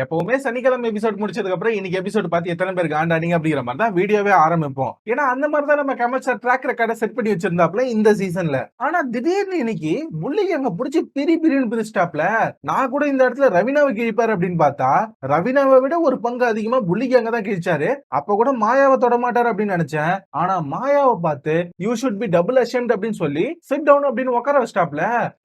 எப்பவுமே சனிக்கிழமை எபிசோட் முடிச்சதுக்கு அப்புறம் இன்னைக்கு எபிசோட் பார்த்து எத்தனை பேர் காண்டாடிங்க அப்படிங்கிற மாதிரி தான் வீடியோவே ஆரம்பிப்போம். ஏன்னா அந்த மாதிரி தான் நம்ம கமல் சார் ட்ராக் ரெக்கார்டை செட் பண்ணி வச்சிருந்தாப்ல இந்த சீசன்ல. ஆனா திடீர்னு இன்னைக்கு புள்ளிக்கு அங்க புடிச்சு பிரின்னு பிரிச்சிட்டாப்ல. நான் கூட இந்த இடத்துல ரவினாவை கிழிப்பாரு அப்படின்னு பார்த்தா ரவினாவை விட ஒரு பங்கு அதிகமா புள்ளிக்கு அங்க தான் கிழிச்சாரு. அப்ப கூட மாயாவை தொட மாட்டாரு அப்படின்னு நினைச்சேன். ஆனா மாயாவை பார்த்து you should be double ashamed அப்படின்னு சொல்லி சிட் டவுன் அப்படின்னு உட்கார வச்சிட்டாப்ல.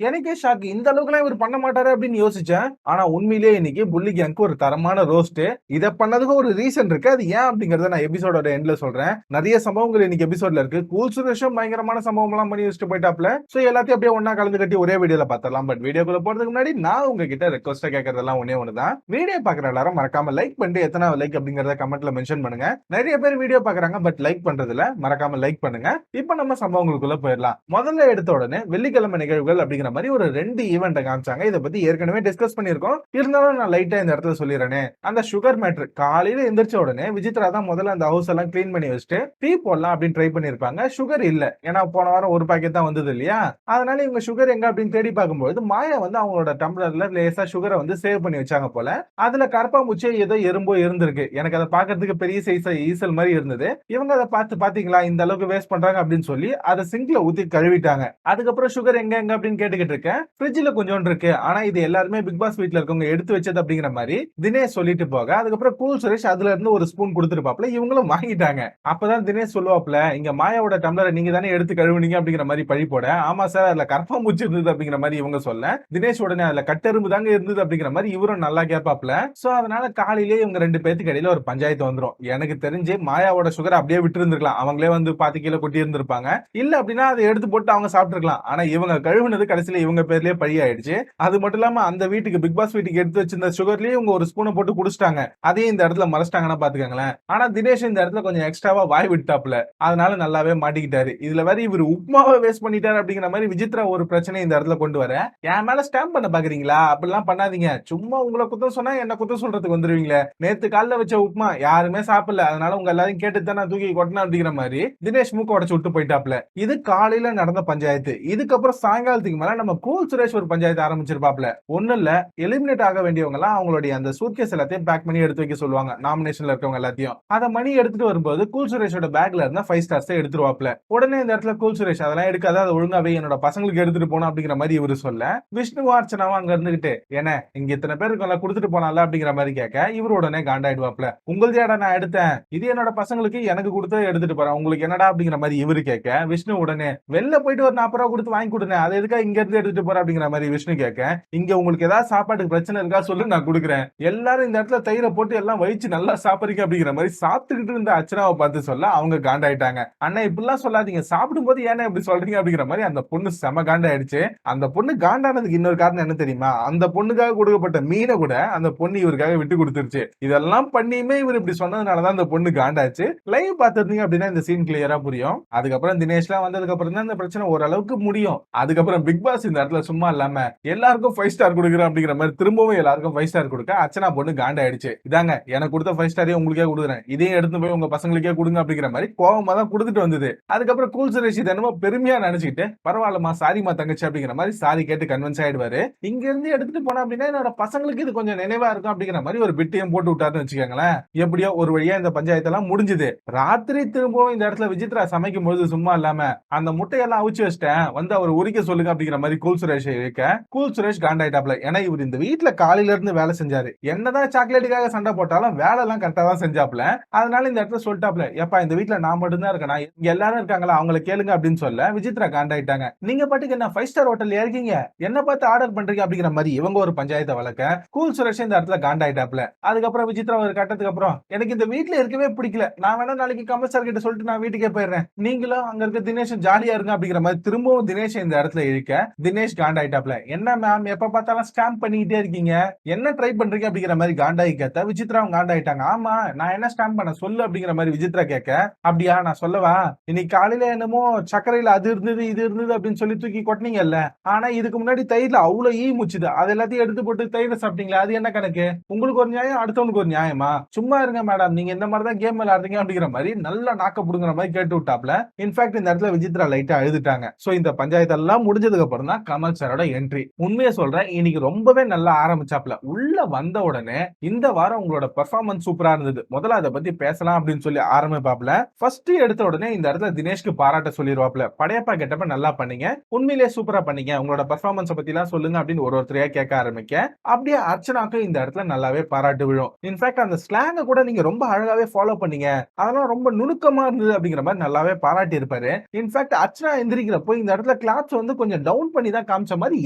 எனக்கே ஷாக், இந்த அளவுக்கு எல்லாம் இவர் பண்ண மாட்டாரு அப்படின்னு யோசிச்சேன். ஆனா உண்மையிலேயே இன்னைக்கு புள்ளிக்கு ஒரு தரமான ரோஸ்ட். இத பண்ணதுக்கு ஒரு ரீசன் இருக்கு. அது ஏன் அப்படிங்கறத நான் எபிசோடோட எண்ட்ல சொல்றேன். நிறைய சம்பவங்கள் இன்னைக்கு எபிசோட்ல இருக்கு. கூல் சுரேஷும் பயங்கரமான சம்பவம் எல்லாம் பண்ணி வச்சுட்டு போயிட்டாப்ல. சோ எல்லாத்தையும் அப்படியே ஒண்ணா கலந்து கட்டி ஒரே வீடியோல பார்த்தலாம். பட் வீடியோக்குள்ள போறதுக்கு முன்னாடி நான் உங்ககிட்ட ரெக்வஸ்டா கேட்கறதெல்லாம் ஒண்ணே ஒண்ணுதான். வீடியோ பாக்குற எல்லாரும் மறக்காம லைக் பண்ணிட்டு எத்தனாவது லைக் அப்படிங்கறத கமெண்ட்ல மென்ஷன் பண்ணுங்க. நிறைய பேர் வீடியோ பாக்குறாங்க பட் லைக் பண்றதுல மறக்காம லைக் பண்ணுங்க. இப்ப நம்ம சம்பவங்களுக்குள்ள போயிடலாம். முதல்ல எடுத்த உடனே வெள்ளிக்கிழமை நிகழ்வுகள் அப்படிங்கிற மாதிரி ஒரு 2 ஈவெண்ட் காமிச்சாங்க. இதை பத்தி ஏற்கனவே டிஸ்கஸ் பண்ணிருக்கோம். இருந்தாலும் நான் லைட்டா இந்த இடத்துல சொல்லிடுறேனே. அந்த சுகர் மேட்டர் காலையில எந்திரிச்ச உடனே விசித்ரா தான் முதல்ல அந்த ஹவுஸ் எல்லாம் கிளீன் பண்ணி வச்சுட்டு டீ போடலாம் அப்படின்னு ட்ரை பண்ணிருப்பாங்க. சுகர் இல்ல, ஏன்னா போன வாரம் ஒரு பாக்கெட் தான் வந்தது இல்லையா. அதனால இவங்க சுகர் எங்க அப்படின்னு தேடி பார்க்கும்போது மாயா வந்து அவங்களோட டம்ளர்ல லேசா சுகரை வந்து சேவ் பண்ணி வச்சாங்க போல. அதுல கரப்பாம்பூச்சி ஏதோ எறும்போ இருந்திருக்கு. எனக்கு அதை பாக்குறதுக்கு பெரிய சைஸ் ஈசல் மாதிரி இருந்தது. இவங்க அதை பார்த்து பாத்தீங்களா இந்த அளவுக்கு வேஸ்ட் பண்றாங்க அப்படின்னு சொல்லி அதை சிங்க்ல ஊத்தி கழுவிட்டாங்க. அதுக்கப்புறம் சுகர் எங்க எங்க அப்படின்னு கேட்டுக்கிட்டு இருக்கேன். ஃப்ரிட்ஜ்ல கொஞ்சோண்டு இருக்கு, ஆனா இது எல்லாருமே பிக் பாஸ் வீட்ல இருக்கவங்க எடுத்து வச்சது அப்படிங்கிற மாதிரி தினேஷ் சொல்லிட்டு போக, அதுக்கப்புறம் கூல் சுரேஷ் அதுல இருந்து ஒரு ஸ்பூன் கொடுத்துருப்பாப்ல. இவங்களும் வாங்கிட்டாங்க. அப்பதான் தினேஷ் சொல்லுவாப்ல, இங்க மாயாவோட டம்ளரை நீங்க தானே எடுத்து கழுவுனீங்க அப்படிங்கிற மாதிரி பழி போட, ஆமா சார் அதுல கரப்பாம்பூச்சி இருந்தது அப்படிங்கிற மாதிரி இவங்க சொல்ல, தினேஷ் உடனே அதுல கட்டெரும்பு தாங்க இருந்தது அப்படிங்கிற மாதிரி இவரும் நல்லா கேட்பாப்ல. சோ அதனால காலையிலேயே இவங்க 2 பேத்துக்கு இடையில ஒரு பஞ்சாயத்து வந்துரும். எனக்கு தெரிஞ்சு மாயாவோட சுகர் அப்படியே விட்டு இருந்திருக்கலாம். அவங்களே வந்து பாதி கீழே கொட்டி இருந்திருப்பாங்க. இல்ல அப்படின்னா அதை எடுத்து போட்டு அவங்க சாப்பிட்டுருக்கலாம். ஆனா இவங்க கழுவுனது கடைசியில இவங்க பேர்லயே பழி ஆயிடுச்சு. அது மட்டும் இல்லாம அந்த வீட்டுக்கு பிக் பாஸ் வீட்டுக்கு எடுத்து வச்சிருந்த சுகர்லயே இவங்க ஒரு ஸ்பூனை போட்டு குடிச்சிட்டாங்க. அதையும் இந்த இடத்துல மறைச்சிட்டாங்கன்னா பாத்துக்கங்களேன். ஆனா தினேஷ் இந்த இடத்துல கொஞ்சம் எக்ஸ்ட்ராவா வாய் விட்டாப்ல. அதனால நல்லாவே மாட்டிக்கிட்டாரு. இதுல வேற இவர் உப்மாவை வேஸ்ட் பண்ணிட்டாரு அப்படிங்கிற மாதிரி விசித்ரா ஒரு பிரச்சனை இந்த இடத்துல கொண்டு வர, என் மேல ஸ்டாம்ப் பண்ண பாக்குறீங்களா, அப்படிலாம் பண்ணாதீங்க. சும்மா உங்களை குத்தம் சொன்னா என்ன குத்தம் சொல்றதுக்கு வந்துருவீங்களே. நேத்து காலைல வச்ச உப்மா யாருமே சாப்பிடல, அதனால உங்க எல்லாரையும் கேட்டுதான் நான் தூக்கி கொட்டினேன் அப்படிங்கிற மாதிரி தினேஷ் மூக்க உடைச்சு விட்டு போயிட்டாப்ல. இது காலையில நடந்த பஞ்சாயத்து. இதுக்கப்புறம் சாயங்காலத்துக்கு மேல நம்ம கூல் சுரேஷ் ஒரு பஞ்சாயத்து ஆரம்பிச்சிருப்பாப்ல. ஒண்ணு இல்ல, எலிமினேட் ஆக வேண்டியவங்க எல்லாம் அவங்களுடைய அந்த சூட்கேஸ் எல்லாத்தையும் பேக் பண்ணி எடுத்து வைக்க சொல்லுவாங்க. நாமினேஷன்ல இருக்கவங்க எல்லாத்தையும் அத மணி எடுத்துட்டு வரும்போது கூல் சுரேஷோட பேக்ல இருந்தா 5 ஸ்டார்ஸ் எடுத்துருவாப்ல. உடனே இந்த இடத்துல கூல் சுரேஷ் அதெல்லாம் எடுக்காத, அதை ஒழுங்காவே என்னோட பசங்களுக்கு எடுத்துட்டு போனோம் அப்படிங்கிற மாதிரி இவரு சொல்ல, விஷ்ணுவா அர்ச்சனாவும் அங்க இருந்துகிட்டு என்ன இங்க இத்தனை பேருக்கு கொடுத்துட்டு போனால அப்படிங்கிற மாதிரி கேட்க, இவரு உடனே காண்டாயிடுவாப்ல. உங்களுதையாடா நான் எடுத்தேன், இது என்னோட பசங்களுக்கு எனக்கு கொடுத்து எடுத்துட்டு போறேன், உங்களுக்கு என்னடா அப்படிங்கிற மாதிரி இவரு கேட்க, விஷ்ணு உடனே வெளில போயிட்டு ஒரு 40 ரூபா கொடுத்து வாங்கி கொடுங்க, அதை எதுக்கா இங்க இருந்து எடுத்துட்டு போற அப்படிங்கிற மாதிரி விஷ்ணு கேட்க, இங்க உங்களுக்கு ஏதாவது சாப்பாட்டுக்கு பிரச்சனை இருக்கா சொல்லு நான் கொடுக்குறேன். எல்லாரும் இந்த இடத்துல தயிரை போட்டு எல்லாம் வயிச்சு நல்லா சாப்பிடுறீங்க அப்படிங்கிற மாதிரி சாப்பிட்டுக்கிட்டு இருந்த அர்ச்சனாவை பார்த்து சொல்ல அவங்க காண்டாயிட்டாங்க. அண்ணா இப்படிலாம் சொல்லாதீங்க, சாப்பிடும் போது ஏன்னா இப்படி சொல்றீங்க அப்படிங்கிற மாதிரி அந்த பொண்ணு செம காண்டாயிடுச்சு. அந்த பொண்ணு காண்டானதுக்கு இன்னொரு காரணம் என்ன தெரியுமா, அந்த பொண்ணுக்காக கொடுக்கப்பட்ட மீனை கூட அந்த பொண்ணு இவருக்காக விட்டு கொடுத்துருச்சு. இதெல்லாம் பண்ணியுமே இவர் இப்படி சொன்னதுனாலதான் அந்த பொண்ணு காண்டாச்சு. லைவ் பார்த்திருந்தீங்க அப்படின்னா இந்த சீன் கிளியரா புரியும். அதுக்கப்புறம் தினேஷ்லாம் வந்ததுக்கு அப்புறம் தான் இந்த பிரச்சனை ஓரளவுக்கு முடியும். அதுக்கப்புறம் பிக் பாஸ் இந்த இடத்துல சும்மா இல்லாம எல்லாருக்கும் 5 ஸ்டார் கொடுக்குறேன் அப்படிங்கிற மாதிரி திரும்பவும் எல்லாருக்கும் 5 ஸ்டார் கொடுக்க அர்ச்சனா பொண்ணு காண்டாயிடுச்சு. இதாங்க எனக்கு கொடுத்த 5 ஸ்டாரையும் உங்களுக்கே கொடுக்குறேன், இதையும் எடுத்து போய் உங்க பசங்களுக்கே கொடுங்க அப்படிங்கிற மாதிரி கோவமா தான் கொடுத்துட்டு வந்தது. அதுக்கப்புறம் கூல் சுரேஷ் என்னமோ பெருமையா நினைச்சுக்கிட்டு பரவாயில்லமா சாரிமா தங்கச்சி அப்படிங்கிற மாதிரி சாரி கேட்டு கன்வின்ஸ் ஆயிடுவாரு. இங்க இருந்து எடுத்துட்டு போனா அப்படின்னா என்னோட பசங்களுக்கு இது கொஞ்சம் நினைவா இருக்கும் அப்படிங்கிற மாதிரி ஒரு பிட்டையும் போட்டு விட்டாருன்னு வச்சுக்கோங்களேன். எப்படியோ ஒரு வழியா இந்த பஞ்சாயத்தெல்லாம் முடிஞ்சது. ராத்திரி திரும்பவும் இந்த இடத்துல விசித்ரா சமைக்கும் போது சும்மா இல்லாம அந்த முட்டையெல்லாம் அவிச்சு வச்சிட்டேன் வந்து அவர் உரிக்க சொல்லுங்க அப்படிங்கிற மாதிரி கூல் சுரேஷ் இருக்க, கூல் சுரேஷ் காண்டாயிட்டாப்ல. ஏன்னா இவர் இந்த வீட்டுல காலையில இருந்து வேலை செஞ்சாரு. என்னதான் சாக்லேட்டுக்காக சண்டை போட்டாலும் வேலை எல்லாம் கரெக்டா தான் செஞ்சாப்ல. அதனால இந்த இடத்துல சொல்லிட்டாப்ல, எப்பா இந்த வீட்டுல நான் மட்டும் தான் இருக்கேன், இங்க எல்லாரும் இருக்காங்களா அவங்களை கேளுங்க அப்படின்னு சொல்ல விசித்ரா காண்டாயிட்டாங்க. நீங்க பாட்டுக்கு என்ன 5 ஸ்டார் ஹோட்டல் இருக்கீங்க, என்ன பார்த்து ஆர்டர் பண்றீங்க அப்படிங்கிற மாதிரி இவங்க ஒரு பஞ்சாயத்தை வளர்க்க கூல் சுரேஷ் இந்த இடத்துல காண்டாயிட்டாப்ல. அதுக்கப்புறம் விசித்ரா ஒரு கட்டத்துக்கு அப்புறம் எனக்கு இந்த வீட்டுல இருக்கவே பிடிக்கல, நான் வேணா நாளைக்கு கமல் சார் கிட்ட சொல்லிட்டு நான் வீட்டுக்கே போயிடுறேன், நீங்களும் அங்க இருக்க தினேஷ் ஜாலியா இருங்க அப்படிங்கிற மாதிரி திரும்பவும் தினேஷ் இந்த இடத்துல இழுக்க தினேஷ் காண்டாயிட்டாப்ல. என்ன மேம் எப்ப பார்த்தாலும் ஸ்கேம் பண்ணிக்கிட்டே இருக்கீங்க, என்ன ட்ரை பண்றீங்க அப்படிங்கிற மாதிரி காண்டாயி கேட்ட விசித்ரா காண்டாயிட்டாங்க. ஆமா நான் என்ன ஸ்கேம் பண்ண சொல்லு அப்படிங்கிற மாதிரி விசித்ரா கேட்க, அப்படியா நான் சொல்லவா, இன்னைக்கு காலையில என்னமோ சர்க்கரையில அது இருந்தது இது இருந்தது அப்படின்னு சொல்லி தூக்கி கொட்டினீங்கல்ல, ஆனா இதுக்கு முன்னாடி தயிர்ல அவ்வளவு ஈ முச்சுது, அது எல்லாத்தையும் எடுத்து போட்டு தயிர சாப்பிட்டீங்களா, அது என்ன கணக்கு, உங்களுக்கு ஒரு நியாயம் அடுத்தவனுக்கு ஒரு நியாயமா, சும்மா இருங்க மேடம் நீங்க இந்த மாதிரி தான் கேம் விளையாடுறீங்க அப்படிங்கிற மாதிரி நல்லா நாக்க புடுங்குற மாதிரி கேட்டு விட்டாப்ல. இன்ஃபேக்ட் இந்த இடத்துல விசித்ரா லைட்டா அழுதுட்டாங்க. சோ இந்த பஞ்சாயத்து எல்லாம் முடிஞ்சதுக்கு அப்புறம் தான் கமல் சாரோட என்ட்ரி. உண்மையை சொல்றேன் இன்னைக்கு ரொம்பவே நல்லா ஆரம்பிச்சாப்ல. உள்ள வந்த உடனே இந்த வாரம் உங்களோட பெர்ஃபார்மன்ஸ் சூப்பரா இருந்தது, முதல்ல அதை பத்தி பேசலாம் அப்படின்னு சொல்லி ஆரம்பிப்பாப்ல. ஃபர்ஸ்ட் எடுத்த உடனே இந்த இடத்துல தினேஷ்க்கு பாராட்ட சொல்லிடுவாப்ல. படையப்பா கெட்டப்ப நல்லா பண்ணீங்க, உண்மையிலேயே சூப்பரா பண்ணீங்க, உங்களோட பெர்ஃபார்மன்ஸ் பத்தி எல்லாம் சொல்லுங்க அப்படின்னு ஒருத்தரையா கேட்க ஆரம்பிக்க அப்படியே அர்ச்சனாக்கு இந்த இடத்துல நல்லாவே பாராட்டு விழும். இன்ஃபேக்ட் அந்த ஸ்லாங்க கூட நீங்க ரொம்ப அழகாவே ஃபாலோ பண்ணீங்க, அதெல்லாம் ரொம்ப நுணுக்கமா இருந்தது அப்படிங்கிற மாதிரி நல்லாவே பாராட்டி இருப்பாரு. இன்ஃபேக்ட் அர்ச்சனா எந்திரிக்கிறப்போ இந்த இடத்துல கிளாப்ஸ் வந்து கொஞ்சம் டவுன் பண்ணி தான் காமிச்ச மாதிரி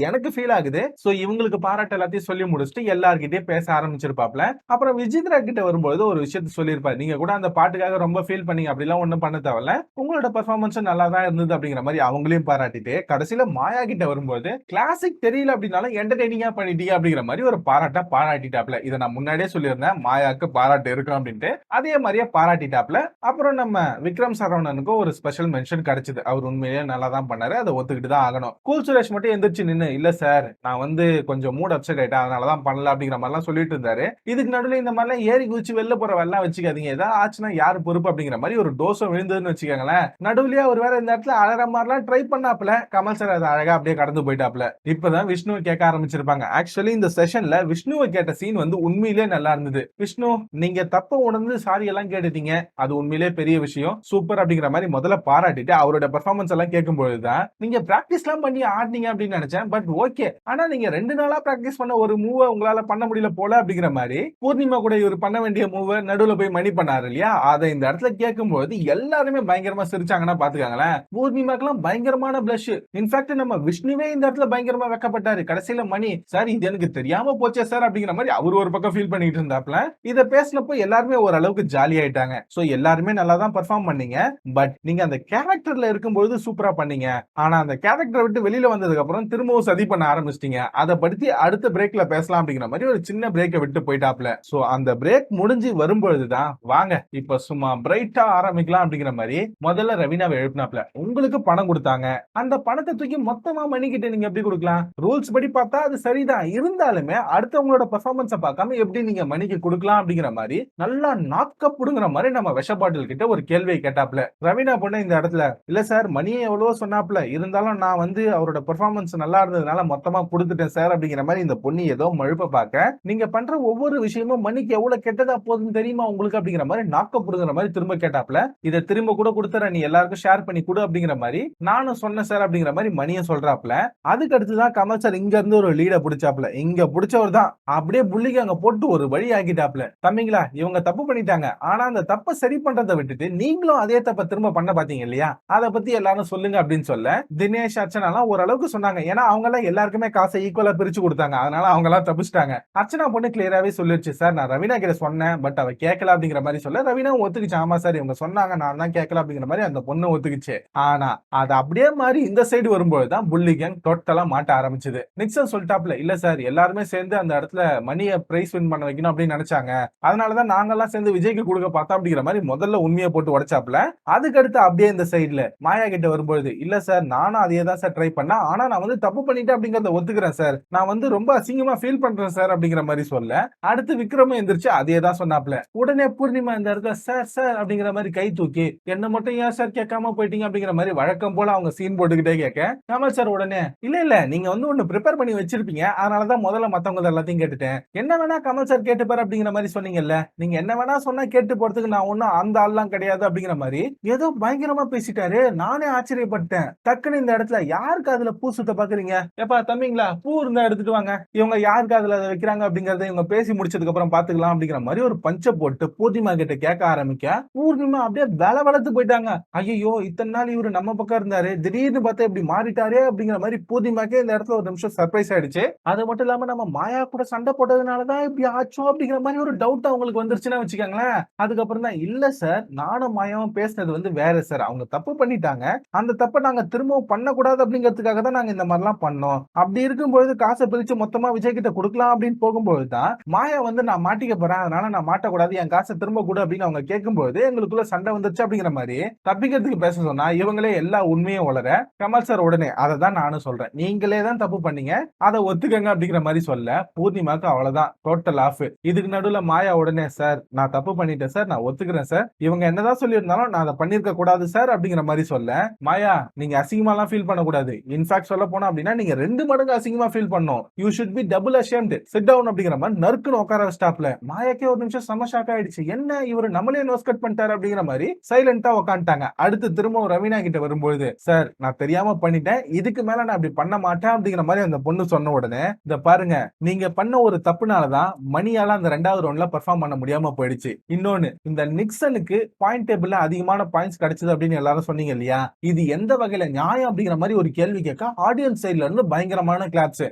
எனக்கு ஃபீல் ஆகுது. சோ இவங்களுக்கு பாராட்டு எல்லாத்தையும் சொல்லி முடிச்சுட்டு எல்லார்கிட்டயும் பேச ஆரம்பிச்சிருப்பாப்ல. அப்புறம் விஜித்ரா கிட்ட வரும்போது ஒரு விஷயத்த சொல்லியிருப்பாரு. நீங்க கூட அந்த பாட்டுக்காக ரொம்ப ஃபீல் பண்ணீங்க, அப்படிலாம் ஒண்ணும் பண்ண தேவையில்ல, உங்களோட பெர்ஃபார்மன்ஸ் நல்லா தான் இருந்தது அப்படிங்கிற மாதிரி அவங்களையும் பாராட்டிட்டு கடைசியில மாயா கிட்ட வரும்போது கிளாசிக் தெரியல அப்படின்னாலும் என்டர்டெய்னிங்கா பண்ணிட்டீங்க அப்படிங்கிற மாதிரி ஒரு பாராட்டா பாராட்டிட்டாப்ல. இதை நான் முன்னாடியே சொல்லியிருந்தேன், மாயாக்கு பாராட்டு இருக்கும் அப்படின்ட்டு. அதே மாதிரியே பாராட்டிட்டாப்ல. அப்புறம் நம்ம விக்ரம் சரவணனுக்கு ஒரு ஸ்பெஷல் மென்ஷன் கிடைச்சது. அவர் உண்மையிலேயே நல்லா தான் பண்ணாரு, அதை ஒத்துக்கிட்டு தான் ஆகணும். கூல் சுரேஷ் மட்டும் எந்திரிச்சு நின்னு, இல்ல சார் நான் வந்து கொஞ்சம் மூட் அப்செட் ஆயிட்டேன், அதனாலதான் பண்ணல அப்படிங்கிற மாதிரிலாம் சொல்லிட்டு இருந்தாரு. இதுக்கு நடுவில் இந்த மாதிரிலாம் ஏறி குதிச்சு வெளில போற வேலை வச்சுக்காதீங்க, ஏதாவது ஆச்சுன்னா யாரு பொறுப்பு அப்படிங்கிற மாதிரி ஒரு டோசம் விழுந்ததுன்னு வச்சுக்கோங்களேன். நடுவுலயே அவர் வேற இந்த இடத்துல அழற மாதிரிலாம் ட்ரை பண்ணாப்ல. கமல் சார் அதை அழகா அப்படியே கடந்து போயிட்டாப்ல. இப்பதான் விஷ்ணுவை கேட்க ஆரம்பிச்சிருப்பாங்க. ஆக்சுவலி இந்த செஷன்ல விஷ்ணுவை கேட்ட சீன் வந்து உண்மையிலேயே நல்லா இருந்தது. விஷ்ணு, நீங்க தப்ப உணர்ந்து சாரி எல்லாம் கேட்டுட்டீங்க, அது உண்மையிலேயே பெரிய விஷயம், சூப்பர் அப்படிங்கிற மாதிரி முதல்ல பாராட்டிட்டு அவரோட பெர்ஃபார்மன்ஸ் எல்லாம் கேட்கும்போதுதான் நீங்க பிராக்டிஸ் எல்லாம் பண்ணி ஆடினீங்க அப்படின்னு நினைச்சேன், பட் ஓகே, ஆனா நீங்க 2 நாளா பிராக்டிஸ் பண்ண ஒரு மூவ உங்களால பண்ண முடியல போல அப்படிங்கிற மாதிரி பூர்ணிமா கூட இவர் பண்ண வேண்டிய மூவ நடுவுல போய் மணி பண்ணாரு இல்லையா, அதை இந்த இடத்துல கேட்கும்போது எல்லாருமே பயங்கரமா சிரிச்சாங்கன்னா பாத்துக்காங்களேன். பூர்ணிமாக்கெல்லாம் பயங்கரமான பிளஷ். இன்ஃபேக்ட் நம்ம விஷ்ணுவே இந்த இடத்துல பயங்கரமா வெக்கப்பட்டாரு. கடைசியில மணி, சார் இது எனக்கு தெரியாம போச்சே சார் அப்படிங்கிற மாதிரி அவர் ஒரு பக்கம் ஃபீல் பண்ணிட்டு இருந்தாப்ல. இத பேசினப்போ எல்லாருமே ஓரளவுக்கு ஜாலி ஆயிட்டாங்க. சோ எல்லாருமே நல்லா தான் பெர்ஃபார்ம் பண்ணீங்க, பட் நீங்க அந்த கேரக்டர்ல இருக்கும்போது சூப்பரா பண்ணீங்க, ஆனா அந்த கேரக்டரை விட்டு வெளியில வந்ததுக்கு அப்புறம் திரும்பவும் சதி பண்ண ஆரம்பிச்சிட்டீங்க, அதை பத்தி அடுத்த பிரேக்ல பேசலாம் அப்படிங்கிற மாதிரி ஒரு சின்ன பிரேக்கை விட்டு போயிட்டாப்ல. சோ அந்த பிரேக் முடிஞ்சு வரும்பொழுதுதான் வாங்க இப்ப சும்மா பிரைட்டா ஆரம்பிக்கலாம் அப்படிங்கிற மாதிரி முதல்ல ரவீனாவை எழுப்பினாப்ல. உங்களுக்கு பணம் கொடுத்தாங்க, அந்த பணத்தை தூக்கி மொத்தமா மணிக்கிட்ட நீங்க எப்படி கொடுக்கலாம்? ரூல்ஸ் படி பார்த்தா அது சரிதான், இருந்தாலுமே அடுத்தவங்களோட பெர்ஃபார்மன்ஸை பார்க்காம எப்படி நீங்க மணிக்கு கொடுக்கலாம் அப்படிங்கிற மாதிரி நல்லா நாக்க புடுங்குற மாதிரி நம்ம விஷ பாட்டில் கிட்ட ஒரு கேள்வியை கேட்டாப்ல. ரவீனா பொண்ணு இந்த இடத்துல, இல்ல சார் மணியை எவ்வளவோ சொன்னாப்ல, இருந்தாலும் நான் வந்து அவரோட பெர்ஃபார்மன்ஸ் நல்லா இருந்ததுனால மொத்தமா கொடுத்துட்டேன் சார் அப்படிங்கிற மாதிரி இந்த பொண்ணு ஏதோ மழுப்ப பார்க்க, நீங்க பண்ற ஒவ்வொரு விஷயமும் மணிக்கு எவ்வளவு கெட்டதா போகுதுன்னு தெரியுமா உங்களுக்கு அப்படிங்கிற மாதிரி நாக்க புடுங்குற மாதிரி திரும்ப கேட்டாப்ல. இதை திரும்ப கூட கொடுத்துற, நீ எல்லாருக்கும் ஷேர் பண்ணி கொடு அப்படிங்கிற மாதிரி நானும் சொன்னேன் சார் அப்படிங்கிற மாதிரி மணியை சொல்றாப்ல. அதுக்கு அடுத்துதான் கமல் சார் இங்க இருந்து ஒரு லீட பிடிச்சாப்ல. இங்க பிடிச்சவர் தான் அப்படியே புள்ளிக்கு அங்க போட்டு ஒரு வழி ஆக்கிட்டாப்ல. தம்பிங்களா, இவங்க தப்பு பண்ணிட்டாங்க, ஆனா அந்த தப்பை சரி பண்றதை விட்டுட்டு நீங்களும் அதே தப்பை திரும்ப பண்ண பாத்தீங்க இல்லையா, அதை பத்தி எல்லாரும் சொல்லுங்க அப்படின்னு சொல்ல தினேஷ் அர்ச்சனா ஓரளவுக்கு சொன்னாங்க. ஏன்னா அவங்க எல்லாம் எல்லாருக்குமே காசை ஈக்குவலா பிரிச்சு கொடுத்தாங்க, அதனால அவங்க எல்லாம் தப்பிச்சிட்டாங்க. அர்ச்சனா பொண்ணு கிளியராவே சொல்லிருச்சு, சார் நான் ரவீனா கிட்ட சொன்னேன், பட் அவ கேட்கல அப்படிங்கிற மாதிரி சொல்ல ரவீனா ஒத்துக்குச்சு. ஆமா சார் இவங்க சொன்னாங்க, நான் தான் கேட்கல அப்படிங்கிற மாதிரி அந்த பொண்ணு ஒத்துக்குச்சு. ஆனா அது அப்படியே மாதிரி இந்த சைடு வரும்போதுதான் புள்ளி கேங் டோட்டலா மாட்ட ஆரம்பிச்சது. நிக்சன் சொல்லிட்டாப்ல, இல்ல சார் எல்லாருமே சேர்ந்து அந்த இடத்துல மணியை பிரைஸ் வின் பண்ண வைக்கணும் அப்படின்னு நினைச்சாங்க, அதனாலதான் நாங்கெல்லாம் சேர்ந்து விஜய்க்கு கொடுக்க பார்த்தோம் அப்படிங்கிற மாதிரி முதல்ல உண்மையை போட்டு உடைச்சாப்ல. அதுக்கு அடுத்து அப்படியே இந்த சைடுல மாயா கிட்ட வரும்போது, இல்ல சார் நானும் அதே தான் சார் ட்ரை பண்ணா, ஆனா நான் வந்து தப்பு பண்ணிட்டேன் அப்படிங்கறத ஒத்துக்கிறேன் சார், நான் வந்து ரொம்ப அசிங்கமா ஃபீல் பண்றேன் சார் அப்படிங்கிற மாதிரி சொல்ல அடுத்து விக்ரமும் எந்திரிச்சு அதே தான் சொன்னாப்ல. உடனே பூர்ணிமா இந்த இடத்துல சார் சார் அப்படிங்கிற மாதிரி கை தூக்கி, என்ன மட்டும் ஏன் சார் கேட்காம போயிட்டீங்க அப்படிங்கிற மாதிரி வழக்கம் போல அவங்க சீன் போட்டுக்கிட்டே கேட்க கமல் சார் உடனே, இல்ல இல்ல நீங்க வந்து ஒண்ணு ப்ரிப்பேர் பண்ணி வச்சிருப்பீங்க, அதனாலதான் முதல்ல மத்தவங்க எல்லாத்தையும் கேட்டுட்டேன், என்ன வேணா கமல் சார் கேட்டுப்பாரு அப்படிங்கிற மாதிரி சொன்னீங்கல்ல, நீங்க என்ன வேணா சொன்னா கேட்டு போறதுக்கு நான் ஒண்ணும் அந்த ஆள்லாம் கிடையாது அப்படிங்கிற மாதிரி ஏதோ பயங்கரமா பேசிட்டாரு. நானே ஆச்சரியப்பட்டேன். டக்குன்னு இந்த இடத்துல யாருக்கு அதுல பூ சுத்த பாக்குறீங்க, எப்பா தம்பிங்களா பூ இருந்தா எடுத்துட்டு வாங்க, இவங்க யாருக்கு அதுல அதை வைக்கிறாங்க அப்படிங்கறத இவங்க பேசி முடிச்சதுக்கு அப்புறம் பாத்துக்கலாம் அப்படிங்கிற மாதிரி ஒரு பஞ்ச போட்டு பூர்ணிமா கிட்ட கேட்க ஆரம்பிக்க பூர்ணிமா அப்படியே வேலை வளர்த்து போயிட்டாங்க. ஐயோ இத்தனை நாள் இவரு நம்ம பக்கம் இருந்தாரு, திடீர்னு பார்த்தா இப்படி மாறிட்டாரே அப்படிங்கிற மாதிரி பூர்ணிமாக்கே இந்த இடத்துல ஒரு நிமிஷம் சர்ப்ரைஸ் ஆயிடுச்சு. அது மட்டும் இல்லாம நம்ம மாயா கூட சண்டை போட்டதுனாலதான் இப்படி ஆச்சோ அப்படிங்கிற மாதிரி ஒரு டவுட் அவங்களுக்கு வந்துருச்சுன்னா வச்சுக்கோங்களேன். அதுக்கப்புறம் தான், இல்ல சார் நானும் மாயாவும் பேசினது வந்து வேற சார், அவங்க தப்பு பண்ணிட்டாங்க, அந்த தப்பை நாங்க திரும்பவும் பண்ணக்கூடாது அப்படிங்கிறதுக்காக தான் நாங்க இந்த மாதிரிலாம் பண்ணோம், அப்படி இருக்கும்போது காசை பிரிச்சு மொத்தமா விஜய் கிட்ட கொடுக்கலாம் அப்படின்னு போகும்போது தான் மாயா வந்து நான் மாட்டிக்க போறேன், அதனால நான் மாட்டக்கூடாது, என் காசை திரும்ப கூட அப்படின்னு அவங்க கேட்கும்போது எங்களுக்குள்ள சண்டை வந்துருச்சு அப்படிங்கிற மாதிரி தப்பிக்கிறதுக்கு பேச சொன்னா இவங்களே எல்லா உண்மையும் வளர கமல் சார் உடனே அதை தான் நானும் சொல்றேன், நீங்களே தான் தப்பு பண்ணீங்க, அதை ஒத்துக்கங்க அப்படிங்கிற மாதிரி சொல்ல பூர்ணிமாக்கு அவ்வளவுதான் டோட்டல் ஆஃப். இதுக்கு நடுவுல மாயா உடனே, சார் நான் தப்பு பண்ணிட்டேன் சார், நான் ஒத்துக்கிறேன் சார், இவங்க என்னதான் சொல்லி இருந்தாலும் நான் அதை பண்ணிருக்க கூடாது சார் அப்படிங்கிற மாதிரி சொல்ல, மாயா நீங்க அசிங்கமா எல்லாம் ஃபீல் பண்ண கூடாது, இன்ஃபேக்ட் சொல்ல போனா அப்படின்னா நீங்க 2 மடங்கு அசிங்கமா ஃபீல் பண்ணணும், you should be double ashamed, sit down down அப்படிங்கிற மாதிரி நறுக்குன்னு உட்கார வச்சிட்டாப்ல. மாயாக்கே ஒரு நிமிஷம் செம ஷாக் ஆயிடுச்சு. என்ன இவரு நம்மளே நோஸ் கட் பண்ணிட்டாரு அப்படிங்கிற மாதிரி சைலண்டா உட்காந்துட்டாங்க. அடுத்து திரும்பவும் ரவீனா கிட்ட வரும்போது, சார் நான் தெரியாம பண்ணிட்டேன், இதுக்கு மேல நான் அப்படி பண்ண மாட்டேன் அப்படிங்கிற மாதிரி அந்த பொண்ணு சொன்ன உடனே, இத பாருங்க நீங்க பண்ண ஒரு தப்புனாலதான் மணியால அந்த 2வது ரவுண்ட்ல பெர்ஃபார்ம் பண்ண முடியாம போயிடுச்சு. இன்னொன்னு, இந்த நிக்சனுக்கு பாயிண்ட் டேபிள்ல அதிகமான பாயிண்ட்ஸ் கிடைச்சது அப்படின்னு எல்லாரும் சொன்னீங்க இல்லையா, இது எந்த வகையில நியாயம் அப்படிங்கிற மாதிரி ஒரு கேள்வி கேட்க ஆடியன்ஸ் சைடுல இருந்து பயங்கரமான கிளாப்ஸ்.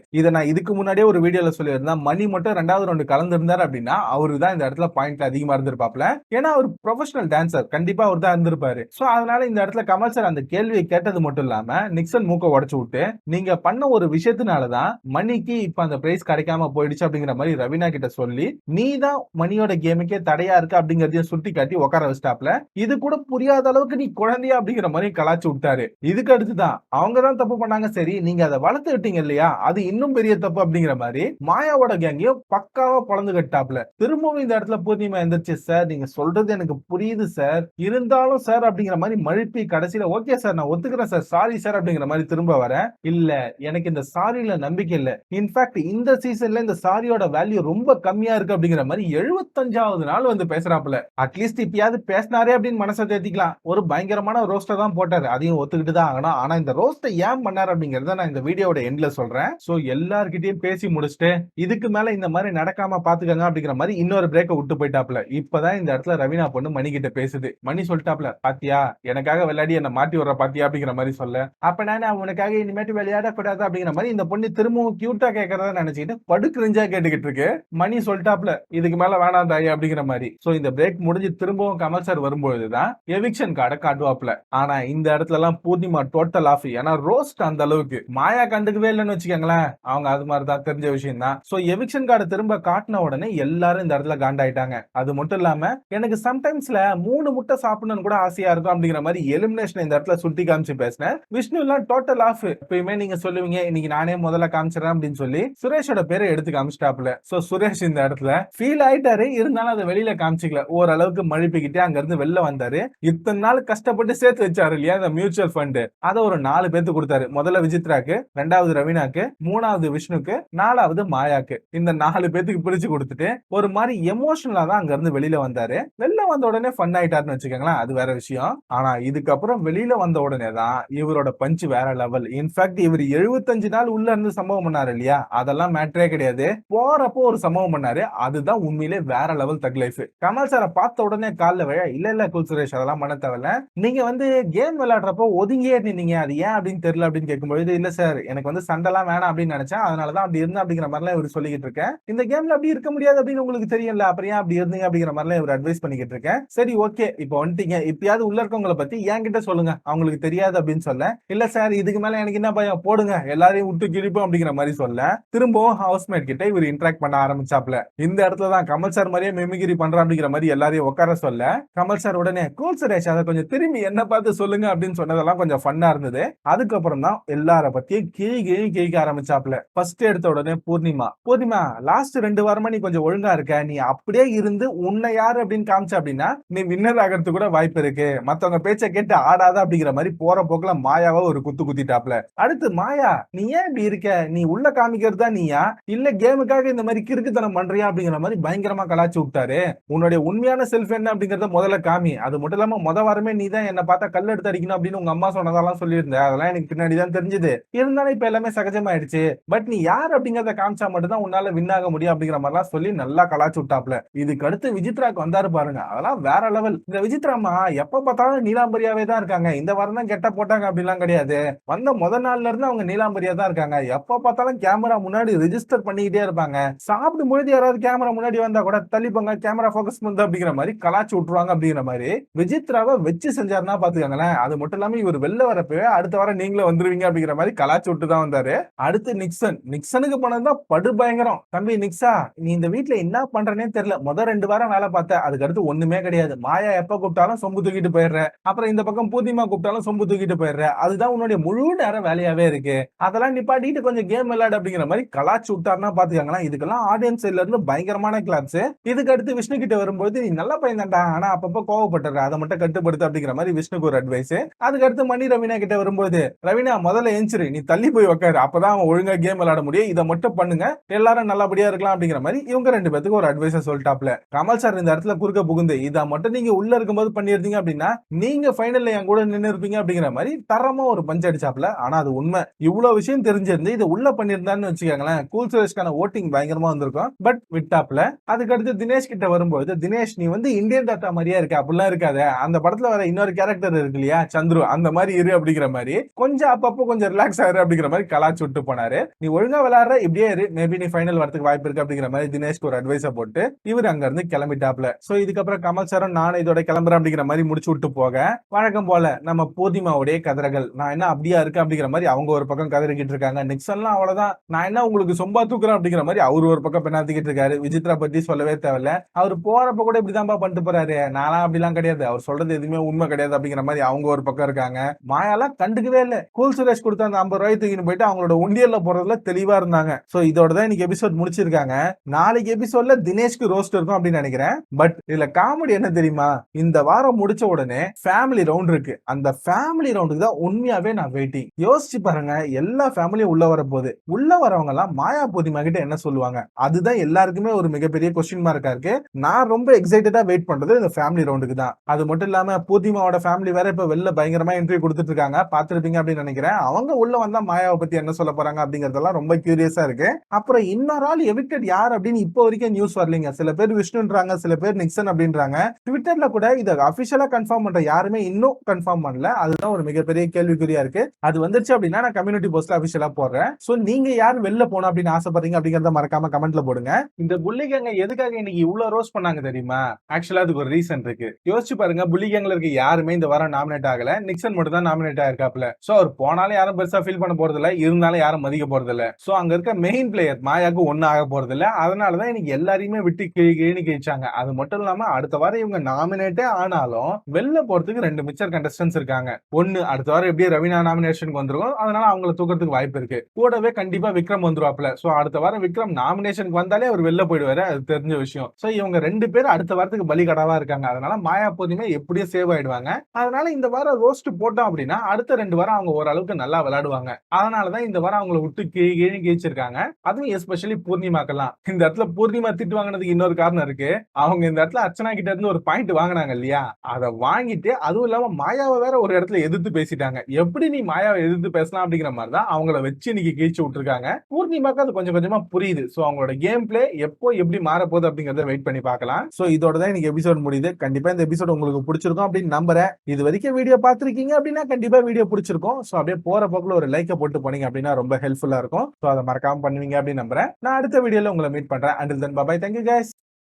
இதை நான் இதுக்கு முன்னாடியே ஒரு வீடியோல சொல்லியிருந்தேன். மணி மட்டும் 2வது ரவுண்ட் கலந்துருந்தாரு அப்படின்னா அவரு தான் இந்த இடத்துல பாயிண்ட் அதிகமா இருந்திருப்பாப்ல. ஏன்னா அவர் ப்ரொஃபஷனல் டான்சர், கண்டிப்பா அவர் தான் இருந்திருப்பாரு. சோ அதனால இந்த இடத்துல கமல் சார் அந்த கேள்வியை கேட்டது மட்டும் இல்லாம நிக்சன் மூக்க உடைச்சு விட்டு, நீங்க பண்ண ஒரு விஷயத்தினாலதான் மணிக்கு இப்ப அந்த பிரைஸ் கிடைக்காம போயிடுச்சு அப்படிங்கிற மாதிரி ரவீனா கிட்ட சொல்லி, நீ தான் மணியோட கேமுக்கே தடையா இருக்கு அப்படிங்கறதையும் சுட்டி காட்டி உட்கார வச்சிட்டாப்ல. இது கூட புரியாத அளவுக்கு நீ குழந்தையா அப்படிங்கிற மாதிரி கலாச்சு விட்டாரு. இதுக்கு அடுத்துதான் அவங்க தான் தப்பு பண்ணாங்க, சரி நீங்க அதை வளர்த்து விட்டீங்க இல்லையா, அது இன்னும் பெரிய தப்பு அப்படிங்கிற மாதிரி மாயாவோட கேங்கையும் பக்காவா பொழந்து கட்டாப்ல. திரும்பவும் இந்த இடத்துல பூர்ணிமா எந்திரிச்சு, சார் நீங்க சொல்றது எனக்கு புரியுது சார், இருந்தாலும் சார் அப்படிங்கிற மாதிரி மழுப்பி கடைசியில ஓகே சார் நான் ஒத்துக்கிறேன் சார், சாரி சார் அப்படிங்கிற மாதிரி திரும்ப வர, இல்ல எனக்கு இந்த சாரியில நம்பிக்கை இல்ல, இன்ஃபேக்ட் இந்த சீசன்ல இந்த சாரியோட வேல்யூ ரொம்ப கம்மியா இருக்கு அப்படிங்கிற மாதிரி 75வது நாள் வந்து பேசுறாப்ல. அட்லீஸ்ட் இப்பயாவது பேசினாரே அப்படின்னு மனசை தேத்திக்கலாம். ஒரு பயங்கரமான ரோஸ்ட தான் போட்டாரு, அதையும் ஒத்துக்கிட்டு தான் ஆகணும். ஆனா இந்த ரோஸ்ட ஏன் பண்ணாரு அப்படிங்கறத நான் இந்த வீடியோட எண்ட்ல சொல்றேன். சோ எல்லார்கிட்டயும் பேசி முடிச்சுட்டு இதுக்கு மேல இந்த மாதிரி நடக்காம பாத்துக்கங்க அப்படிங்கிற மாதிரி இன்னொரு பிரேக்க விட்டு போயிட்டாப்ல. இப்பதான் இந்த இடத்துல ரவீனா பொண்ணு மணி கிட்ட பேசுது. மணி சொல்லிட்டாப்ல, பாத்தியா எனக்காக விளையாடி என்ன மாட்டி வர்ற பாத்தியா அப்படிங்கிற மாதிரி சொல்ல, அப்ப நான் உனக்காக இனிமேட்டு விளையாட கூடாது அப்படிங்கிற மாதிரி இந்த பொண்ணு திரும்பவும் கியூட்டா கேட்கறத நினைச்சிட்டு படுக்கிறிஞ்சா கேட்டுக்கிட்டு இருக்கு. மணி சொல்லிட்டாப்ல, இதுக்கு மேல வேணாம் தாய் அப்படிங்கிற மாதிரி. சோ இந்த பிரேக் முடிஞ்சு திரும்பவும் கமல் சார் வரும்போதுதான் எவிக்ஷன் கார்டை காட்டுவாப்ல. ஆனா இந்த இடத்துல எல்லாம் பூர்ணிமா டோட்டல் ஆஃப். ஏன்னா ரோஸ்ட் அந்த அளவுக்கு மாயா கண்டுக்கவே இல்லைன்னு வச்சுக்கோங்களேன். அவங்க அது மாதிரிதான், தெரிஞ்ச விஷயம் தான். சோ எவிக்ஷன் கார்டை திரும்ப காட்டின உடனே எல்லாரும் இந்த இடத்துல காண்டாயிட்டாங்க. அது மட்டும் இல்லாம எனக்கு சம்டைம்ஸ்ல 3 முட்டை சாப்பிடணும்னு கூட ஆசையா இருக்கும் அப்படிங்கிற மாதிரி எலிமினேஷன் இந்த இடத்துல சுட்டி காமிச்சு பேசினேன். விஷ்ணு எல்லாம் டோட்டல் ஆஃப். எப்பயுமே நீங்க சொல்லுவீங்க இன்னைக்கு நானே முதல்ல காமிச்சிடறேன் அப்படின்னு சொல்லி சுரேஷோட பேரை எடுத்து காமிச்சிட்டாப்ல. சோ சுரேஷ் இந்த இடத்துல ஃபீல் ஆயிட்டாரு, இருந்தாலும் அதை வெளியில காமிச்சிக்கல. ஓரளவுக்கு மழுப்பிக்கிட்டே அங்க இருந்து வெளில வந்தாரு. இத்தனை நாள் கஷ்டப்பட்டு சேர்த்து வச்சாரு இல்லையா இந்த மியூச்சுவல் ஃபண்ட், அதை ஒரு 4 பேருக்கு கொடுத்தாரு. முதல்ல விசித்ராக்கு, 2வது ரவீனாக்கு, 3வது விஷ்ணுக்கு, 4வது மாயாக்கு. இந்த 4 பேருக்கு பிரிச்சு கொடுத்துட்டு ஒரு மாதிரி எமோஷனலா தான் அங்க இருந்து வெளியில வந்தாரு. வெளில வந்த உடனே ஃபன் ஆயிட்டாருன்னு வச்சுக்கோங்களேன், அது வேற விஷயம். ஆனா இதுக்கப்புறம் வெளியில வந்த உடனே தான் இவரோட பஞ்ச் வேற லெவல். இன்ஃபேக்ட் இவர் 75 நாள் உள்ள இருந்து சம்பவம் பண்ணாரு இல்லையா, அதெல்லாம் மேட்டரே கிடையாது. போறப்போ ஒரு சம்பவம் பண்ணாரு, அதுதான் உண்மையிலே வேற லெவல் தக் லைஃப். கமல் சாரை பார்த்த உடனே கால்ல விழ, இல்ல குல் சுரேஷ் அதெல்லாம் பண்ண தேவையில்ல, நீங்க வந்து கேம் விளையாடுறப்போ ஒதுங்கியே இருந்தீங்க, அது ஏன் அப்படின்னு தெரியல அப்படின்னு கேட்கும்போது, இல்ல சார் எனக்கு வந்து சண்டைலாம் வேணாம் அப்படின்னு நினைச்சேன், அதனாலதான் அப்படி இருந்தேன் அப்படிங்கிற மாதிரிலாம் இவர் சொல்லிக்கிட்டு இருக்கேன். இந்த கேம்ல அப்படி இருக்க முடியாது அப்படின்னு உங்களுக்கு தெரியல, அப்புறம் ஏன் அப்படி இருந்தீங்க அப்படிங்கிற மாதிரிலாம் இவர் அட்வைஸ் பண்ணிக்கிட்டு இருக்கேன். சரி ஓகே இப்போ வந்துட்டீங்க, இப்பயாவது உள்ள இருக்கவங்களை பத்தி என்கிட்ட சொல்லுங்க, அவங்களுக்கு தெரியாது அப்படின்னு சொல்ல, இல்ல சார் இதுக்கு மேல எனக்கு என்ன பயம், போடுங்க எல்லாரையும் விட்டு கிழிப்போம் அப்படிங்கிற மாதிரி சொல்ல, திரும்பவும் ஹவுஸ்மேட் கிட்ட இவர் இன்டராக்ட் பண்ண ஆரம்பிச்சாப்ல. இந்த இடத்துல தான் கமல் சார் மாதிரியே மிமிகிரி பண்ற அப்படிங்கிற மாதிரி எல்லாரையும் உட்கார சொல்ல, கமல் சார் உடனே கூல் சுரேஷ் அதை கொஞ்சம் திரும்பி என்ன பார்த்து சொல்லுங்க அப்படின்னு சொன்னதெல்லாம் கொஞ்சம் ஃபன்னா இருந்தது. அதுக்கப்புறம் தான் எல்லார பத்தியும் கிழிக்க ஆரம்பிச்சாப்ல. ஃபர்ஸ்ட் எடுத்த உடனே பூர்ணிமா லாஸ்ட் 2 வாரமா நீ கொஞ்சம் ஒழுங்கா இருக்க, நீ அப்படியே இருந்து உன்னை யாரு அப்படின்னு காமிச்ச அப்படின்னா நீ வின்னர் ஆகிறது கூட வாய்ப்பு இருக்கு, மத்தவங்க பேச்ச கேட்டு ஆடாத அப்படிங்கிற மாதிரி போற போக்குல மாயாவா ஒரு குத்து குத்திட்டாப்ல. அடுத்து மாயா நீ ஏன் இப்படி இருக்க, நீ உள்ள காமிக்கிறது தான் நீயா இல்ல கேமுக்காக இந்த மாதிரி கிறுக்குத்தனம் பண்றியா அப்படிங்கிற மாதிரி பயங்கரமா கலாச்சு விட்டாரு. உன்னுடைய உண்மையான செல்ஃப் என்ன அப்படிங்கறத முதல்ல காமி. அது மட்டும் இல்லாம வாரமே நீ தான் என்ன பார்த்தா கல் எடுத்து அடிக்கணும் அப்படின்னு உங்க அம்மா சொன்னதெல்லாம் சொல்லியிருந்த, அதெல்லாம் எனக்கு பின்னாடி தான் தெரிஞ்சது. இருந்தாலும் இப்ப எல்லாமே சகஜமாயிடுச்சு, பட் நீ யார் அப்படிங்கறத காமிச்சா மட்டும் தான் உன்னால வின் ஆக முடியும் அப்படிங்கிற மாதிரிலாம் சொல்லி நல்லா கலாச்சு விட்டாப்ல. இதுக்கு அடுத்து விசித்ராக்கு வந்தாரு பாருங்க, அதெல்லாம் வேற லெவல். இந்த விசித்ராமா எப்ப பார்த்தாலும் நீலாம்பரியாவே தான் இருக்காங்க, இந்த வாரம் தான் கெட்ட போட்டாங்க அப்படிலாம் கிடையாது. வந்த முதல் நாள்ல இருந்து அவங்க நீலாம்பரியா தான் இருக்காங்க. எப்ப பார்த்தாலும் கேமரா முன்னாடி ரெஜிஸ்டர் பண்ணிக்கிட்டே இருப்பாங்க. சாப்பிடும் பொழுது யாராவது கேமரா முன்னாடி வந்தா கூட தள்ளிப்பாங்க, கேமரா போக்கஸ் பண்ணுது அப்படிங்கிற மாதிரி கலாச்சு விட்டுருவாங்க. அப்படிங்கிற மாதிரி விசித்ராவை வச்சு செஞ்சாருன்னா பாத்துக்கோங்களேன். அது மட்டும் இல்லாம இவர் வெளில வரப்பவே அடுத்த வாரம் நீங்களும் வந்துருவீங்க அப்படிங்கிற மாதிரி கலாச்சு விட்டு தான் வந்தாரு. அடுத்து நிக்சனுக்கு போனதுதான் படு பயங்கரம். தம்பி நிக்ஸா, நீ இந்த வீட்டுல என்ன பண்றனே தெரியல, முதல் 2 வாரம் வேலை பார்த்த, அதுக்கு அடுத்து ஒண்ணுமே கிடையாது. மாயா எப்ப கூப்பிட்டாலும் சொம்பு தூக்கிட்டு போயிடுற, அப்புறம் இந்த பக்கம் பூர்ணிமா கூப்பிட்டாலும் சொம்பு தூக்கிட்டு போயிடுற, அதுதான் உன்னுடைய முழு நேரம் வேலையாவே இருக்கு, அதெல்லாம் நிப்பாட்டிட்டு கொஞ்சம் கேம் விளையாடு அப்படிங்கிற மாதிரி கலாச்சு விட்டாருன்னா பாத்துக்காங்களா. இதுக்கெல்லாம் ஆடியன்ஸ் சைட்ல இருந்து பயங்கரமான கிளாப்ஸ். இதுக்கு அடுத்து விஷ்ணு கிட்ட வரும்போது நீ நல்ல பையன் தான்டா, ஆனா அப்பப்ப கோவப்பட்டுற, அதை மட்டும் கட்டுப்படுத்து அப்படிங்கிற மாதிரி விஷ்ணுக்கு ஒரு அட்வைஸ். அதுக்கு அடுத்து மணி ரவீனா கிட்ட வரும்போது, ரவீனா முதல்ல எஞ்சிரு, நீ தள்ளி போய் உட்காரு, அப்பதான் அவன் ஒழுங்கா கேம் விளையாட முடியும், இதை மட்டும் பண்ணுங்க, எல்லாரும் வாரம் நல்லபடியா இருக்கலாம் அப்படிங்கிற மாதிரி இவங்க 2 பேத்துக்கு ஒரு அட்வைஸ் சொல்லிட்டாப்ல. கமல் சார் இந்த இடத்துல குறுக்க புகுந்து இத மட்டும் நீங்க உள்ள இருக்கும்போது பண்ணிருந்தீங்க அப்படின்னா நீங்க ஃபைனல்ல என் கூட நின்னு இருப்பீங்க அப்படிங்கிற மாதிரி தரமா ஒரு பஞ்ச் அடிச்சாப்ல. ஆனா அது உண்மை. இவ்வளவு விஷயம் தெரிஞ்சிருந்து இது உள்ள பண்ணிருந்தான்னு வச்சுக்கோங்களேன், கூல் சுரேஷ்கான ஓட்டிங் பயங்கரமா வந்திருக்கும். பட் விட்டாப்ல. அதுக்கடுத்து தினேஷ் கிட்ட வரும்போது, தினேஷ் நீ வந்து இந்தியன் தாத்தா மாதிரியா இருக்க, அப்படிலாம் இருக்காத, அந்த படத்துல வர இன்னொரு கேரக்டர் இருக்கு இல்லையா சந்துரு, அந்த மாதிரி இரு அப்படிங்கிற மாதிரி கொஞ்சம் அப்பப்போ கொஞ்சம் ரிலாக்ஸ் ஆயிரு அப்படிங்கிற மாதிரி கலாச்சு விட்டு போனாரு. நீ ஒழுங்கா விளையாடுற இப்படியே இரு, மேபி நீ ஃபைனல் வரதுக்கு வாய்ப்பு இருக்கு அப்படிங்கிற மாதிரி தினேஷ்க்கு ஒரு அட்வைஸ போட்டு இவர் அங்க இருந்து கிளம்பிட்டாப்ல. சோ இதுக்கப்புறம் கமல் சாரும் நானும் இதோட கிளம்புறேன் அப்படிங்கிற மாதிரி முடிச்சு விட்டு போக, வழக்கம் போல நம்ம பூர்ணிமாவுடைய கதறகள், நான் என்ன அப்படியா இருக்கு அப்படிங்கிற மாதிரி அவங்க ஒரு பக்கம் கதறிக்கிட்டு இருக்காங்க. நிக்சன்லாம் அவ்வளவுதான், நான் என்ன உங்களுக்கு சொம்பா தூக்குறேன் அப்படிங்கிற மாதிரி அவரு ஒரு பக்கம் பெண்ணாத்திக்கிட்டு இருக்காரு. விசித்ரா பத்தி சொல்லவே தேவையில்ல, அவர் போறப்ப கூட இப்படிதான்பா பண்ணிட்டு போறாரு, நானா அப்படிலாம் கிடையாது, அவர் சொல்றது எதுவுமே உண்மை கிடையாது அப்படிங்கிற மாதிரி அவங்க ஒரு பக்கம் இருக்காங்க. மாயாலாம் கண்டுக்கவே இல்ல, கூல் சுரேஷ் கொடுத்த அந்த 50 ரூபாய் தூக்கின்னு போயிட்டு அவங்களோட உண்டியல்ல போறதுல தெளிவா இருந்தாங்க. சோ இதோட தான் இன்னைக்கு எபிசோட் முடிச்சிருக்காங்க. நாளைக்கு எபிசோட்ல தினேஷ்க்கு ரோஸ்ட் இருக்கும் அப்படின்னு நினைக்கிறேன். பட் இதுல காமெடி என்ன தெரியுமா, இந்த வாரம் முடிச்ச உடனே ஃபேமிலி ரவுண்ட் இருக்கு. அந்த ஃபேமிலி ரவுண்டுக்கு தான் உண்மையாவே நான் வெயிட்டிங். யோசிச்சு பாருங்க, எல்லா ஃபேமிலியும் உள்ள வர போது உள்ள வரவங்க எல்லாம் மாயா பூர்ணிமா கிட்ட என்ன சொல்லுவாங்க, அதுதான் எல்லாருக்குமே ஒரு மிகப்பெரிய கொஸ்டின் மார்க்கா இருக்கு. நான் ரொம்ப எக்ஸைட்டடா வெயிட் பண்றது இந்த ஃபேமிலி ரவுண்டுக்கு தான். அது மட்டும் இல்லாம பூர்ணிமாவோட ஃபேமிலி வேற இப்ப வெளில பயங்கரமா இன்டர்வியூ கொடுத்துட்டு இருக்காங்க, பாத்துருப்பீங்க அப்படின்னு நினைக்கிறேன். அவங்க உள்ள வந்தா மாயாவை பத்தி என்ன சொல்ல போறாங்க அப்படிங்கறதெல்லாம் ரொம்ப கியூரியஸா இருக்கு. அப்புறம் இன்னொரு ஆள் எவிக்டட் யார் அப்படின்னு இப்போ வரைக்கும் நியூஸ் வரலீங்க. சில பேர் விஷ்ணுன்றாங்க, சில பேர் நிக்சன் அப்படின்றாங்க. ட்விட்டர்ல கூட இதை அபிஷியலா கன்ஃபார்ம் பண்ற யாருமே இன்னும் கன்ஃபார்ம் பண்ணல. அதுதான் ஒரு மிகப்பெரிய கேள்விக்குறியா இருக்கு. அது வந்துருச்சு அப்படின்னா நான் கம்யூனிட்டி போஸ்ட்ல அபிஷியலா போடுறேன். சோ நீங்க யார் வெளில போனா அப்படின்னு ஆசைப்படுறீங்க அப்படிங்கறத மறக்காம கமெண்ட்ல போடுங்க. இந்த புள்ளிகங்க எதுக்காக இன்னைக்கு இவ்வளவு ரோஸ் பண்ணாங்க தெரியுமா? ஆக்சுவலா அதுக்கு ஒரு ரீசன் இருக்கு. யோசிச்சு பாருங்க, புள்ளிகங்கல இருக்க யாருமே இந்த வாரம் நாமினேட் ஆகல, நிக்சன் மட்டும் தான் நாமினேட் ஆயிருக்காப்ல. சோ அவர் போனாலும் யாரும் பெருசா ஃபீல் பண்ண போறது இல்ல, இருந்தாலும் யாரும் மதிக்க போறது இல்ல. சோ அங்க இருக்க மெயின் பிளேயர் மாயாக்கு ஒண்ணு ஆக போறது இல்ல. அதனாலதான் இன்னைக்கு எல்லாரையுமே விட்டு கிழி கிழிச்சாங்க. அது மட்டும் இல்லாம அடுத்த வாரம் இவங்க நாமினேட்டே ஆனாலும் வெளில போறதுக்கு 2 மிச்சர் கண்டஸ்டன்ஸ் இருக்காங்க. ஒண்ணு அடுத்த வாரம் எப்படியே ரவீனா நாமினேஷனுக்கு வந்துரும், அதனால அவங்கள தூக்கிறதுக்கு வாய்ப்பு இருக்கு. கூடவே கண்டிப்பா விக்ரம் வந்துருவாப்ல. சோ அடுத்த வாரம் விக்ரம் நாமினேஷனுக்கு வந்தாலே அவர் வெளில போயிடுவாரு, அது தெரிஞ்ச விஷயம். சோ இவங்க 2 பேரும் அடுத்த வாரத்துக்கு பலிகடாவா இருக்காங்க. அதனால மாயா பூர்ணிமா எப்படியும் சேவ் ஆயிடுவாங்க. அதனால இந்த வாரம் ரோஸ்ட் போட்டோம் அப்படின்னா அடுத்த 2 வாரம் அவங்க ஓரளவுக்கு நல்லா விளையாடுவாங்க. அதனாலதான் இந்த வாரம் அவங்களை விட்டு கிழி கிழிச்சிருக்காங்க. அதுவும் எஸ்பெஷலி பூர்ணிமாக்கெல்லாம். இந்த இடத்துல பூர்ணிமா திட்டு வாங்கினதுக்கு இன்னொரு காரணம் இருக்கு. அவங்க இந்த இடத்துல அர்ச்சனா கிட்ட இருந்து ஒரு பாயிண்ட் வாங்கினாங்க இல்லையா, அதை வாங்கிட்டு அதுவும் இல்லாம மாயாவை வேற ஒரு இடத்துல எதிர்த்து பேசிட்டாங்க. எப்படி நீ மாயாவை எதிர்த்து பேசலாம் அப்படிங்கிற மாதிரி தான் அவங்கள வச்சு இன்னைக்கு கீழ்ச்சி விட்டுருக்காங்க. பூர்ணிமாக்கு அது கொஞ்சம் கொஞ்சமா புரியுது. சோ அவங்களோட கேம் பிளே எப்போ எப்படி மாற போகுது அப்படிங்கறத வெயிட் பண்ணி பார்க்கலாம். சோ இதோட தான் இன்னைக்கு எபிசோட் முடியுது. கண்டிப்பா இந்த எபிசோட் உங்களுக்கு பிடிச்சிருக்கும் அப்படின்னு நம்புறேன். இது வரைக்கும் வீடியோ பார்த்திருக்கீங்க அப்படின்னா கண்டிப்பா வீடியோ பிடிச்சிருக்கும். சோ அப்படியே போற போக்குல ஒரு லைக்கை போட்டு போனீங்க அப்படின்னா ரொம்ப ஹெல்ப்ஃபுல்லா இருக்கும். சோ அதை மறக்காம பண்ணுவீங்க அப்படின்னு நம்புறேன். நான் அடுத்த வீடியோல உங்களை மீட் பண்றேன். Until then, bye bye. Thank you guys.